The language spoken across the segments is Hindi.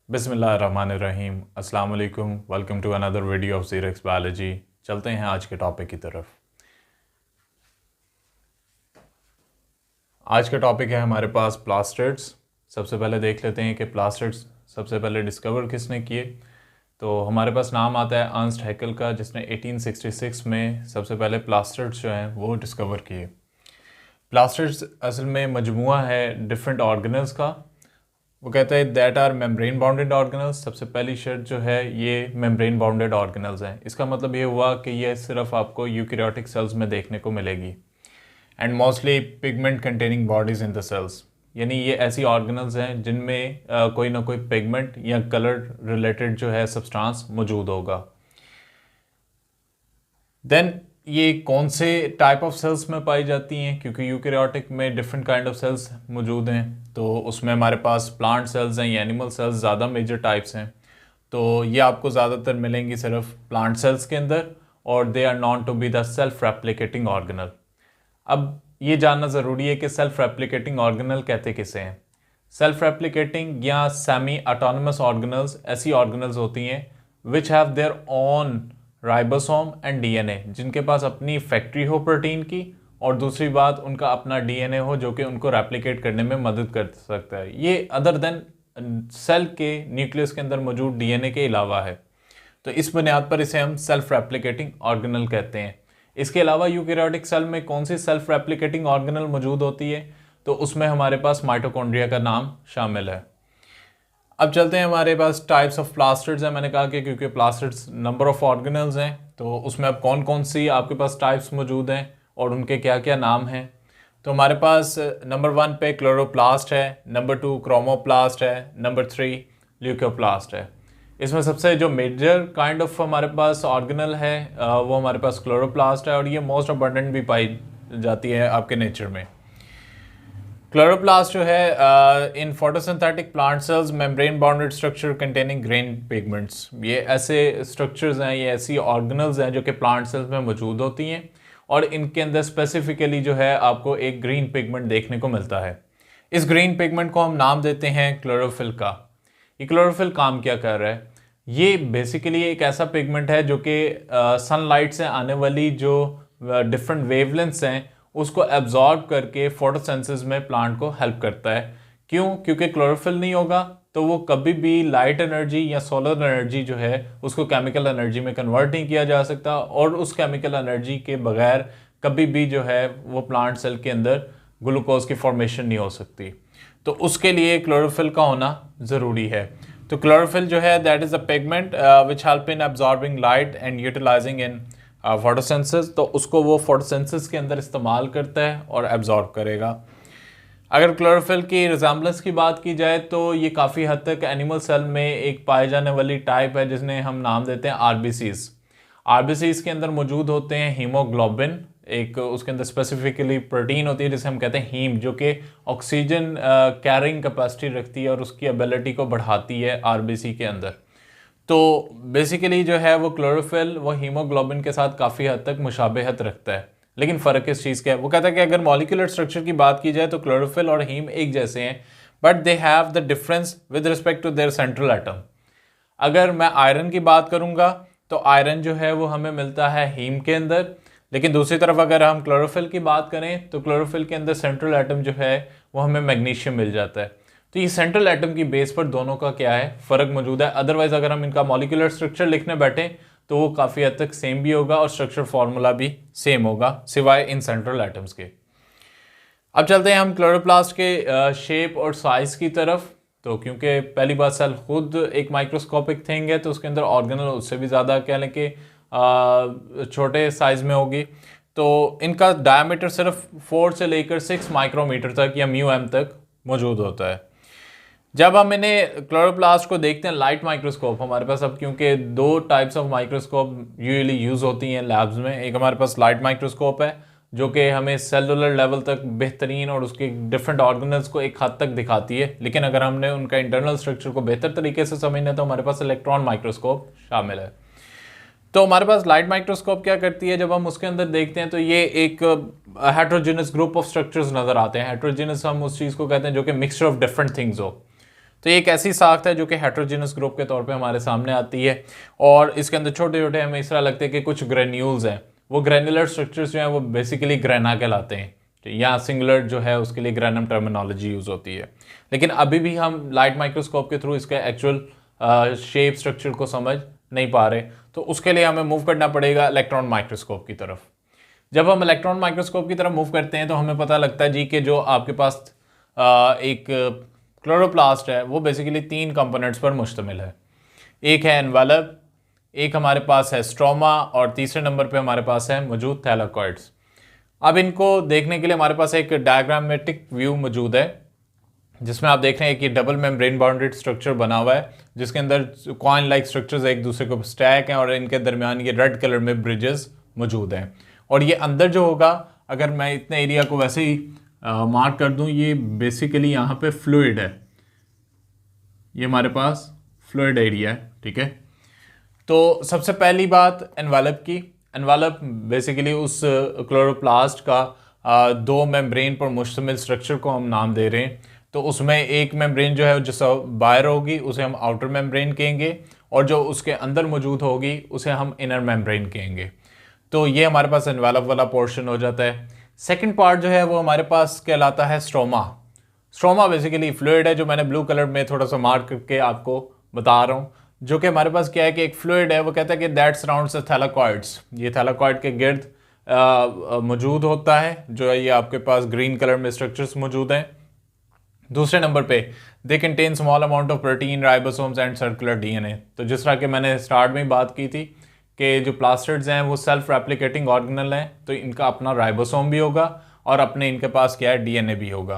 बिस्मिल्लाहिर्रहमानिर्रहीम। अस्सलाम वालेकुम। Welcome to another video of Xerox biology. चलते हैं आज के टॉपिक की तरफ। आज का टॉपिक है हमारे पास प्लास्टिड्स। सबसे पहले देख लेते हैं कि प्लास्टिड्स सबसे पहले डिस्कवर किसने किए। तो हमारे पास नाम आता है अर्नस्ट हैकेल का, जिसने 1866 में सबसे पहले प्लास्टिड्स जो हैं वो डिस्कवर किए। प्लास्टिड्स असल में मजमुआ है डिफरेंट ऑर्गेनल्स का। वो कहते हैं that are membrane bounded organelles. सबसे पहली शर्त जो है ये मेम्ब्रेन बाउंडेड ऑर्गेनल्स हैं। इसका मतलब ये हुआ कि ये सिर्फ आपको यूकैरियोटिक सेल्स में देखने को मिलेगी and mostly pigment containing bodies in the cells. यानी ये ऐसी ऑर्गेनल्स हैं जिनमें कोई ना कोई पिगमेंट या कलर रिलेटेड जो है सब्सटेंस मौजूद होगा। देन ये कौन से टाइप ऑफ सेल्स में पाई जाती हैं, क्योंकि यूकैरियोटिक में डिफरेंट काइंड ऑफ सेल्स मौजूद हैं। तो उसमें हमारे पास प्लांट सेल्स हैं या एनिमल सेल्स ज़्यादा मेजर टाइप्स हैं। तो ये आपको ज़्यादातर मिलेंगी सिर्फ प्लांट सेल्स के अंदर, और they are known to be the self replicating organelle. अब ये जानना ज़रूरी है कि सेल्फ रेप्लिकेटिंग ऑर्गेनल कहते किसे हैं। सेल्फ रेप्लिकेटिंग या सेमी ऑटोनमस ऑर्गेनल्स ऐसी ऑर्गेनल्स होती हैं which have their own ribosome and DNA, जिनके पास अपनी फैक्ट्री हो प्रोटीन की, और दूसरी बात उनका अपना डीएनए हो जो कि उनको रेप्लिकेट करने में मदद कर सकता है। ये अदर देन सेल के न्यूक्लियस के अंदर मौजूद डीएनए के अलावा है। तो इस बुनियाद पर इसे हम सेल्फ रेप्लिकेटिंग ऑर्गेनल कहते हैं। इसके अलावा यूकैरियोटिक सेल में कौन सी सेल्फ रेप्लिकेटिंग ऑर्गेनल मौजूद होती है, तो उसमें हमारे पास माइटोकॉन्ड्रिया का नाम शामिल है। अब चलते हैं हमारे पास टाइप्स ऑफ प्लास्टिड्स हैं। मैंने कहा कि क्योंकि प्लास्टिड्स नंबर ऑफ ऑर्गेनल्स हैं, तो उसमें अब कौन कौन सी आपके पास टाइप्स मौजूद हैं और उनके क्या क्या नाम हैं। तो हमारे पास नंबर 1 पे क्लोरोप्लास्ट है, नंबर 2 क्रोमोप्लास्ट है, नंबर 3 ल्यूकोप्लास्ट है। इसमें सबसे जो मेजर काइंड ऑफ हमारे पास ऑर्गेनल है वो हमारे पास क्लोरोप्लास्ट है, और ये मोस्ट अबंडेंट भी पाई जाती है आपके नेचर में। क्लोरोप्लास्ट जो है इन photosynthetic plant cells membrane bounded structure containing green pigments. ये ऐसे स्ट्रक्चर्स हैं, ये ऐसी ऑर्गेनल्स हैं जो कि प्लांट सेल्स में मौजूद होती हैं, और इनके अंदर स्पेसिफिकली जो है आपको एक ग्रीन पिगमेंट देखने को मिलता है। इस ग्रीन पिगमेंट को हम नाम देते हैं क्लोरोफिल का। ये क्लोरोफिल काम क्या कर रहा है? ये बेसिकली एक ऐसा पिगमेंट है जो कि सनलाइट से आने वाली जो डिफरेंट वेवलेंथ्स हैं उसको एब्जॉर्ब करके फोटोसिंथेसिस में प्लांट को हेल्प करता है। क्यों? क्योंकि क्लोरोफिल नहीं होगा तो वो कभी भी लाइट एनर्जी या सोलर एनर्जी जो है उसको केमिकल एनर्जी में कन्वर्ट नहीं किया जा सकता, और उस केमिकल एनर्जी के बगैर कभी भी जो है वो प्लांट सेल के अंदर ग्लूकोज की फॉर्मेशन नहीं हो सकती। तो उसके लिए क्लोरोफिल का होना ज़रूरी है। तो क्लोरोफिल जो है that is a pigment which help in absorbing light and utilising in photosynthesis. तो उसको वो फोटोसिंथेसिस के अंदर इस्तेमाल करता है और एब्जॉर्ब करेगा। अगर क्लोरोफिल की रिजेम्बलेंस की बात की जाए तो ये काफ़ी हद तक एनिमल सेल में एक पाए जाने वाली टाइप है जिसने हम नाम देते हैं आरबीसीज। आरबीसीज के अंदर मौजूद होते हैं हीमोग्लोबिन, एक उसके अंदर स्पेसिफिकली प्रोटीन होती है जिसे हम कहते हैं हीम, जो कि ऑक्सीजन कैरिंग कैपेसिटी रखती है और उसकी एबिलिटी को बढ़ाती है आरबीसी के अंदर। तो बेसिकली जो है वो क्लोरोफिल वो हीमोग्लोबिन के साथ काफ़ी हद तक मुशाबहत रखता है। लेकिन फ़र्क किस चीज़ का है? वो कहता है कि अगर मॉलिक्यूलर स्ट्रक्चर की बात की जाए तो क्लोरोफिल और हीम एक जैसे हैं, but they have the difference with respect to their central atom. अगर मैं आयरन की बात करूँगा तो आयरन जो है वो हमें मिलता है हीम के अंदर, लेकिन दूसरी तरफ अगर हम क्लोरोफिल की बात करें तो क्लोरोफिल के अंदर सेंट्रल एटम जो है वो हमें मैग्नीशियम मिल जाता है। तो ये सेंट्रल एटम की बेस पर दोनों का क्या है फ़र्क मौजूद है। अदरवाइज अगर हम इनका मॉलिक्यूलर स्ट्रक्चर लिखने बैठे तो वो काफ़ी हद तक सेम भी होगा और स्ट्रक्चर फार्मूला भी सेम होगा, सिवाय इन सेंट्रल एटम्स के। अब चलते हैं हम क्लोरोप्लास्ट के शेप और साइज़ की तरफ। तो क्योंकि पहली बात सेल खुद एक माइक्रोस्कोपिक थिंग है, तो उसके अंदर ऑर्गेनल उससे भी ज़्यादा कह लें कि छोटे साइज़ में होगी। तो इनका डायमीटर सिर्फ 4 से लेकर 6 माइक्रोमीटर तक या म्यू तक मौजूद होता है। जब हम इन्हें क्लोरोप्लास्ट को देखते हैं लाइट माइक्रोस्कोप हमारे पास, अब क्योंकि 2 types of microscope usually use होती हैं लैब्स में। एक हमारे पास लाइट माइक्रोस्कोप है जो कि हमें सेलुलर लेवल तक बेहतरीन और उसके डिफरेंट ऑर्गेनल्स को एक हद तक दिखाती है, लेकिन अगर हमने उनका इंटरनल स्ट्रक्चर को बेहतर तरीके से समझना है तो हमारे पास इलेक्ट्रॉन माइक्रोस्कोप शामिल है। तो हमारे पास लाइट माइक्रोस्कोप क्या करती है, जब हम उसके अंदर देखते हैं तो ये एक हेट्रोजेनस ग्रुप ऑफ स्ट्रक्चर्स नज़र आते हैं। हेट्रोजेनस हम उस चीज़ को कहते हैं जो कि मिक्सचर ऑफ डिफरेंट थिंग्स हो। तो ये एक ऐसी साख्त है जो कि हेट्रोजेनस ग्रुप के तौर पे हमारे सामने आती है, और इसके अंदर छोटे छोटे हमें इस तरह लगते हैं कि कुछ ग्रेन्यूल्स हैं। वो ग्रेनुलर स्ट्रक्चर्स जो हैं वो बेसिकली ग्रेना कहलाते हैं। यहाँ सिंगुलर जो है उसके लिए ग्रेनम टर्मिनोलॉजी यूज़ होती है, लेकिन अभी भी हम लाइट माइक्रोस्कोप के थ्रू इसका एक्चुअल शेप स्ट्रक्चर को समझ नहीं पा रहे, तो उसके लिए हमें मूव करना पड़ेगा इलेक्ट्रॉन माइक्रोस्कोप की तरफ। जब हम इलेक्ट्रॉन माइक्रोस्कोप की तरफ मूव करते हैं तो हमें पता लगता है जी कि जो आपके पास एक क्लोरोप्लास्ट है वो बेसिकली 3 कंपोनेंट्स पर मुश्तमिल है। एक है एनवेलप, एक हमारे पास है स्ट्रोमा, और तीसरे नंबर पे हमारे पास है मौजूद थैलाकॉइड्स। अब इनको देखने के लिए हमारे पास एक डायग्रामेटिक व्यू मौजूद है, जिसमें आप देख रहे हैं कि डबल मेम्ब्रेन बाउंडेड स्ट्रक्चर बना हुआ है, जिसके अंदर कॉइन लाइक स्ट्रक्चर्स एक दूसरे को स्टैक हैं, और इनके दरमियान ये रेड कलर में ब्रिजेस मौजूद हैं। और ये अंदर जो होगा, अगर मैं इतने एरिया को वैसे ही मार्क कर दूं, ये बेसिकली यहाँ पे फ्लूइड है, ये हमारे पास फ्लूइड एरिया है, ठीक है। तो सबसे पहली बात एनवेलप की। एनवेलप बेसिकली उस क्लोरोप्लास्ट का 2 मेम्ब्रेन पर मुश्तमिल स्ट्रक्चर को हम नाम दे रहे हैं। तो उसमें एक मेम्ब्रेन जो है जो बाहर होगी उसे हम आउटर मेम्ब्रेन कहेंगे, और जो उसके अंदर मौजूद होगी उसे हम इनर मेम्ब्रेन कहेंगे। तो ये हमारे पास एनवेलप वाला पोर्शन हो जाता है। सेकंड पार्ट जो है वो हमारे पास कहलाता है स्ट्रोमा। स्ट्रोमा बेसिकली फ्लूइड है, जो मैंने ब्लू कलर में थोड़ा सा मार्क करके आपको बता रहा हूँ, जो कि हमारे पास क्या है कि एक फ्लूइड है। वो कहता है कि दैट सराउंड्स द थैलाकॉइड्स, ये थैलाकॉइड के गिर्द मौजूद होता है, जो है ये आपके पास ग्रीन कलर में स्ट्रक्चर्स मौजूद हैं। दूसरे नंबर पे they contain small amount of protein, ribosomes and circular DNA. तो जिस तरह के मैंने स्टार्ट में बात की थी कि जो प्लास्टिड्स हैं वो सेल्फ रेप्लिकेटिंग ऑर्गेनल हैं, तो इनका अपना राइबोसोम भी होगा और अपने इनके पास क्या है डीएनए भी होगा।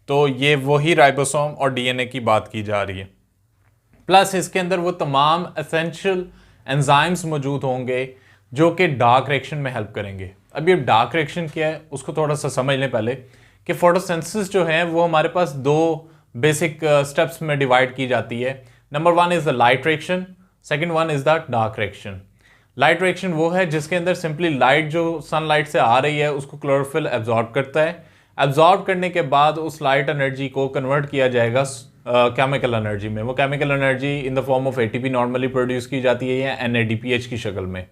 तो ये वही राइबोसोम और डीएनए की बात की जा रही है। प्लस इसके अंदर वो तमाम एसेंशियल एंजाइम्स मौजूद होंगे जो कि डार्क रिएक्शन में हेल्प करेंगे। अब ये डार्क रिएक्शन क्या है उसको थोड़ा सा समझ लें पहले, कि फोटोसिंथेसिस जो है वो हमारे पास 2 बेसिक स्टेप्स में डिवाइड की जाती है। Number 1 is the light reaction, second 1 is the dark reaction. Light reaction वो है जिसके अंदर सिंपली लाइट जो सनलाइट से आ रही है उसको क्लोरोफिल एब्जॉर्ब करता है। एब्जॉर्ब करने के बाद उस लाइट एनर्जी को कन्वर्ट किया जाएगा केमिकल एनर्जी में। वो chemical energy in the form of ATP normally produce की जाती है या NADPH की शक्ल में।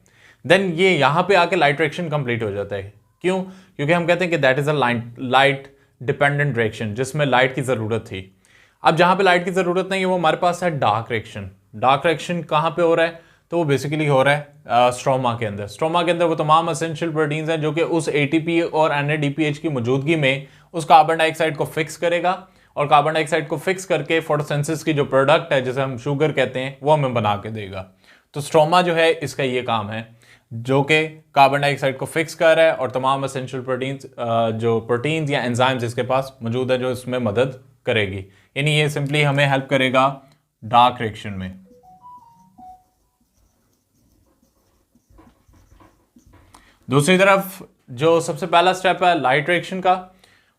देन ये यहाँ पे आके लाइट रिएक्शन कंप्लीट हो जाता है। क्यों? क्योंकि हम कहते हैं कि that is a light dependent reaction, जिसमें लाइट की ज़रूरत थी। अब जहाँ पे लाइट की ज़रूरत नहीं है वो हमारे पास है डार्क रिएक्शन। डार्क रिएक्शन कहाँ पे हो रहा है? तो वो बेसिकली हो रहा है स्ट्रोमा के अंदर। स्ट्रोमा के अंदर वो तमाम एसेंशियल प्रोटीन्स हैं जो कि उस ATP और NADPH की मौजूदगी में उस कार्बन डाइऑक्साइड को फिक्स करेगा, और कार्बन डाइऑक्साइड को फिक्स करके फोटोसिंथेसिस की जो प्रोडक्ट है जिसे हम शुगर कहते हैं वो हमें बना के देगा। तो स्ट्रोमा जो है इसका ये काम है, जो कि कार्बन डाइऑक्साइड को फिक्स कर रहा है और तमाम एसेंशियल प्रोटीन्स जो प्रोटीन्स या एंजाइम्स इसके पास मौजूद है जो इसमें मदद करेगी। यानी ये सिंपली हमें हेल्प करेगा डार्क रिएक्शन में। दूसरी तरफ जो सबसे पहला स्टेप है लाइट रिएक्शन का,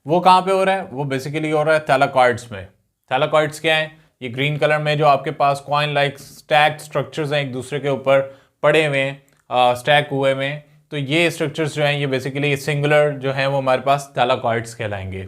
वो कहाँ पे हो रहा है? वो बेसिकली हो रहा है थैलाकॉइड्स में। थैलाकॉइड्स क्या है? ये ग्रीन कलर में जो आपके पास कॉइन लाइक स्टैक स्ट्रक्चर्स हैं एक दूसरे के ऊपर पड़े हुए हैं, स्टैक हुए हुए हैं। तो ये स्ट्रक्चर्स जो हैं ये बेसिकली सिंगुलर जो हैं वो हमारे पास थैलाकॉइड्स कहलाएंगे।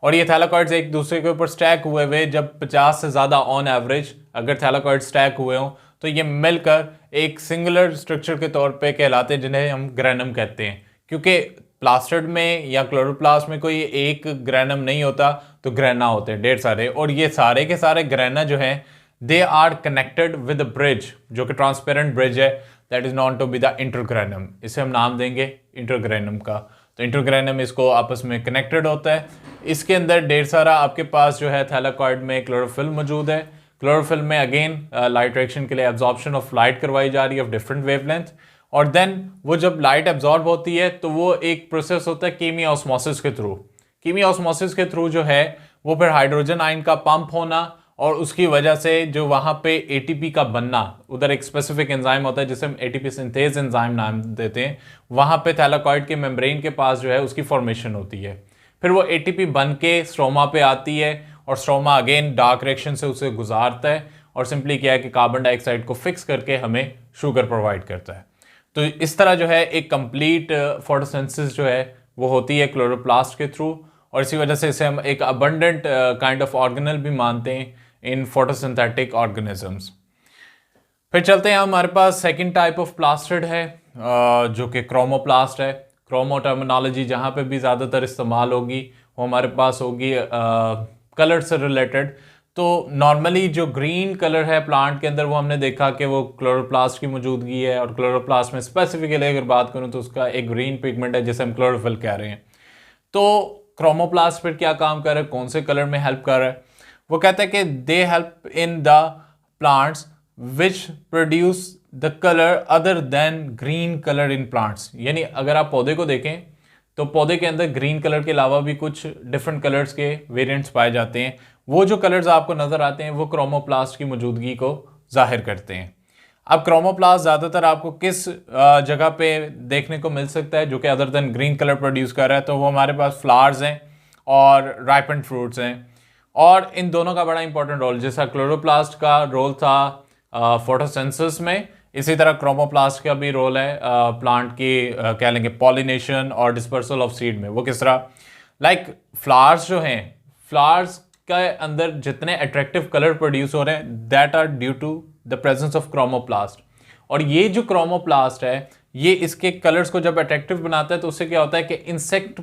और ये थैलाकॉइड्स एक दूसरे के ऊपर स्टैक हुए हुए, जब 50 से ज़्यादा ऑन एवरेज अगर थैलाकॉइड स्टैक हुए हों तो ये मिलकर एक सिंगुलर स्ट्रक्चर के तौर पे कहलाते हैं, जिन्हें हम ग्रेनम कहते हैं। क्योंकि प्लास्टिड में या क्लोरोप्लास्ट में कोई एक ग्रेनम नहीं होता, तो ग्रेना होते हैं ढेर सारे, और ये सारे के सारे ग्रेना जो हैं they are connected with a bridge, जो कि ट्रांसपेरेंट ब्रिज है, that is known to be the intergranum. इसे हम नाम देंगे इंटरग्रेनम का। तो इंटरग्रेनम इसको आपस में कनेक्टेड होता है। इसके अंदर ढेर सारा आपके पास जो है थैलाकॉइड में क्लोरोफिल मौजूद है। क्लोरोफिल में अगेन लाइट रिएक्शन के लिए एब्जॉर्प्शन ऑफ लाइट करवाई जा रही है ऑफ डिफरेंट वेवलेंथ, और देन वो जब लाइट एब्जॉर्ब होती है तो वो एक प्रोसेस होता है कीमी ऑस्मोसिस के थ्रू। कीमी ऑस्मोसिस के थ्रू जो है वो फिर हाइड्रोजन आयन का पंप होना, और उसकी वजह से जो वहाँ पे ATP का बनना, उधर एक स्पेसिफिक एंजाइम होता है जिसे हम ATP सिंथेज एंजाइम नाम देते हैं, वहाँ पे थैलाकॉइड के मेम्ब्रेन के पास जो है उसकी फॉर्मेशन होती है। फिर वो ATP बन के स्ट्रोमा पे आती है, और स्ट्रोमा अगेन डार्क रिएक्शन से उसे गुजारता है, और सिंपली क्या है कि कार्बन डाइऑक्साइड को फिक्स करके हमें शुगर प्रोवाइड करता है। तो इस तरह जो है एक कंप्लीट फोटोसिंथेसिस जो है वो होती है क्लोरोप्लास्ट के थ्रू, और इसी वजह से इसे हम एक अबंडेंट काइंड ऑफ ऑर्गेनल भी मानते हैं, इन फोटोसिंथेटिक ऑर्गेनिजम्स। फिर चलते हैं, हमारे पास सेकंड टाइप ऑफ प्लास्टिड है जो कि क्रोमोप्लास्ट है। क्रोमो टर्मिनोलॉजी जहाँ पे भी ज़्यादातर इस्तेमाल होगी वो हमारे पास होगी कलर से रिलेटेड। तो नॉर्मली जो ग्रीन कलर है प्लांट के अंदर वो हमने देखा कि वो क्लोरोप्लास्ट की मौजूदगी है, और क्लोरोप्लास्ट में स्पेसिफिकली अगर बात करूँ तो उसका एक ग्रीन पिगमेंट है जिसे हम क्लोरोफिल कह रहे हैं। तो क्रोमोप्लास्ट फिर क्या काम कर रहा है, कौन से कलर में हेल्प कर रहा है? वो कहता है कि they help in the plants which produce the colour other than green colour in plants. यानी अगर आप पौधे को देखें तो पौधे के अंदर ग्रीन कलर के अलावा भी कुछ डिफरेंट कलर्स के वेरिएंट्स पाए जाते हैं। वो जो कलर्स आपको नजर आते हैं वो क्रोमोप्लास्ट की मौजूदगी को जाहिर करते हैं। अब क्रोमोप्लास्ट ज़्यादातर आपको किस जगह पे देखने को मिल सकता है जो कि other than green colour produce कर रहा है? तो वो हमारे पास फ्लावर्स हैं और राइपेंड फ्रूट्स हैं, और इन दोनों का बड़ा इंपॉर्टेंट रोल, जैसा क्लोरोप्लास्ट का रोल था फोटोसिंथेसिस में, इसी तरह क्रोमोप्लास्ट का भी रोल है प्लांट की कह लेंगे पॉलिनेशन और डिस्पर्सल ऑफ सीड में। वो किस तरह? लाइक फ्लावर्स जो हैं, फ्लावर्स के अंदर जितने अट्रैक्टिव कलर प्रोड्यूस हो रहे हैं that are due to the presence of chromoplast. और ये जो क्रोमोप्लास्ट है ये इसके कलर्स को जब अट्रैक्टिव बनाता है तो उससे क्या होता है कि इंसेक्ट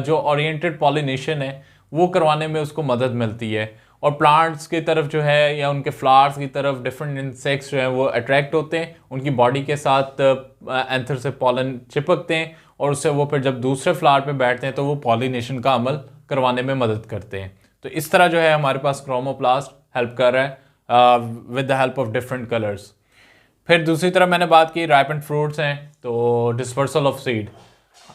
जो ओरिएंटेड पॉलिनेशन है वो करवाने में उसको मदद मिलती है, और प्लांट्स की तरफ जो है या उनके फ्लावर्स की तरफ डिफरेंट इंसेक्ट्स जो हैं वो अट्रैक्ट होते हैं, उनकी बॉडी के साथ एंथर से पॉलन चिपकते हैं, और उससे वो फिर जब दूसरे फ्लावर पे बैठते हैं तो वो पॉलिनेशन का अमल करवाने में मदद करते हैं। तो इस तरह जो है हमारे पास क्रोमोप्लास्ट हेल्प कर रहा है with the help of different colours. फिर दूसरी तरफ मैंने बात की राइपेंड फ्रूट्स हैं, तो डिस्पर्सल ऑफ सीड।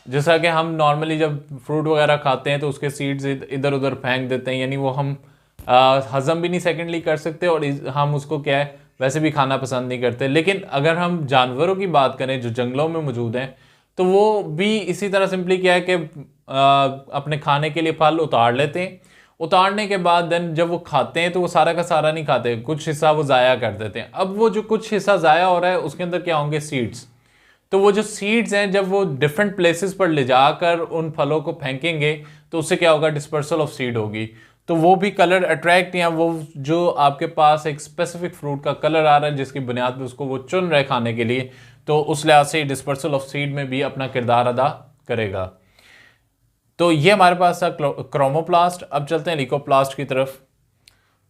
जैसा कि हम नॉर्मली जब फ्रूट वगैरह खाते हैं तो उसके सीड्स इधर उधर फेंक देते हैं, यानी वो हम हजम भी नहीं सेकेंडली कर सकते, और हम उसको क्या है वैसे भी खाना पसंद नहीं करते। लेकिन अगर हम जानवरों की बात करें जो जंगलों में मौजूद हैं तो वो भी इसी तरह सिंपली क्या है कि अपने खाने के लिए फल उतार लेते हैं, उतारने के बाद देन जब वो खाते हैं तो वो सारा का सारा नहीं खाते, कुछ हिस्सा वो ज़ाया कर देते हैं। अब वो जो कुछ हिस्सा ज़ाया हो रहा है उसके अंदर क्या होंगे? सीड्स। तो वो जो सीड्स हैं जब वो डिफरेंट प्लेसेस पर ले जाकर उन फलों को फेंकेंगे तो उससे क्या होगा? डिस्पर्सल ऑफ सीड होगी। तो वो भी कलर अट्रैक्ट, या वो जो आपके पास एक स्पेसिफिक फ्रूट का कलर आ रहा है जिसकी बुनियाद पर उसको वो चुन रहे खाने के लिए, तो उस लिहाज से डिस्पर्सल ऑफ सीड में भी अपना किरदार अदा करेगा। तो ये हमारे पास था क्रोमोप्लास्ट। अब चलते हैं लीकोप्लास्ट की तरफ।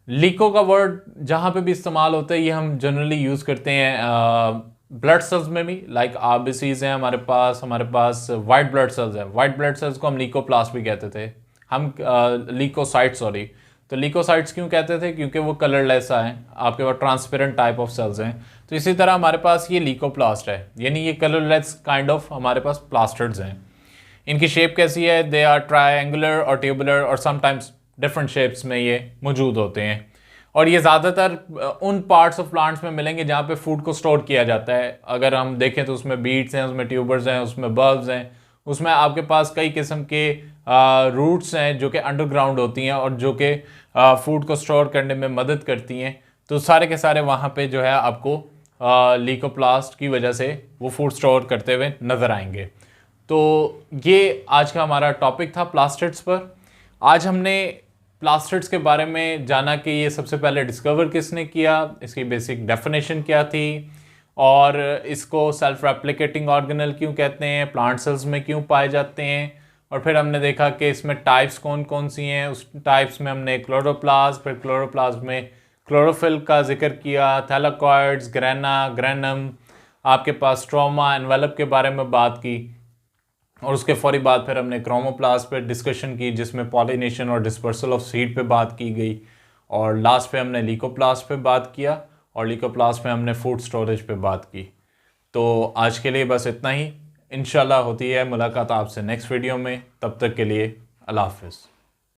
लीको का वर्ड जहाँ पे भी इस्तेमाल होता है ये हम जनरली यूज़ करते हैं ब्लड सेल्स में भी, लाइक आरबीसीज हैं हमारे पास वाइट ब्लड सेल्स हैं। वाइट ब्लड सेल्स को हम लीकोप्लास्ट भी कहते थे, हम लीकोसाइट्स सॉरी। तो लीकोसाइट्स क्यों कहते थे? क्योंकि वो कलरलेस हैं, आपके पास ट्रांसपेरेंट टाइप ऑफ सेल्स हैं। तो इसी तरह हमारे पास ये लीकोप्लास्ट है, यानी ये कलरलेस काइंड ऑफ हमारे पास प्लास्टिड्स हैं। इनकी शेप कैसी है? दे आर ट्रायंगुलर और ट्यूबुलर, और समटाइम्स डिफरेंट शेप्स में ये मौजूद होते हैं, और ये ज़्यादातर उन पार्ट्स ऑफ प्लांट्स में मिलेंगे जहाँ पे फूड को स्टोर किया जाता है। अगर हम देखें तो उसमें बीड्स हैं, उसमें ट्यूबर्स हैं, उसमें बल्ब्स हैं, उसमें आपके पास कई किस्म के रूट्स हैं जो कि अंडरग्राउंड होती हैं और जो कि फूड को स्टोर करने में मदद करती हैं। तो सारे के सारे वहाँ पे जो है आपको लीकोप्लास्ट की वजह से वो फूड स्टोर करते हुए नज़र आएंगे। तो ये आज का हमारा टॉपिक था प्लास्टिड्स पर। आज हमने प्लास्टिड्स के बारे में जाना कि ये सबसे पहले डिस्कवर किसने किया, इसकी बेसिक डेफिनेशन क्या थी, और इसको सेल्फ रेप्लिकेटिंग ऑर्गेनल क्यों कहते हैं, प्लांट सेल्स में क्यों पाए जाते हैं, और फिर हमने देखा कि इसमें टाइप्स कौन कौन सी हैं। उस टाइप्स में हमने क्लोरोप्लास्ट, फिर क्लोरोप्लास्ट में क्लोरोफिल का जिक्र किया, थैलाकॉइड्स, ग्रेना, ग्रेनम, आपके पास स्ट्रोमा, एनवेलप के बारे में बात की, और उसके फौरी बाद फिर हमने क्रोमोप्लास्ट पे डिस्कशन की जिसमें पॉलिनेशन और डिस्पर्सल ऑफ सीड पे बात की गई, और लास्ट पे हमने लीकोप्लास्ट पे बात किया, और लीकोप्लास्ट पे हमने फूड स्टोरेज पे बात की। तो आज के लिए बस इतना ही। इंशाल्लाह होती है मुलाकात आपसे नेक्स्ट वीडियो में, तब तक के लिए अल्लाह हाफिज़।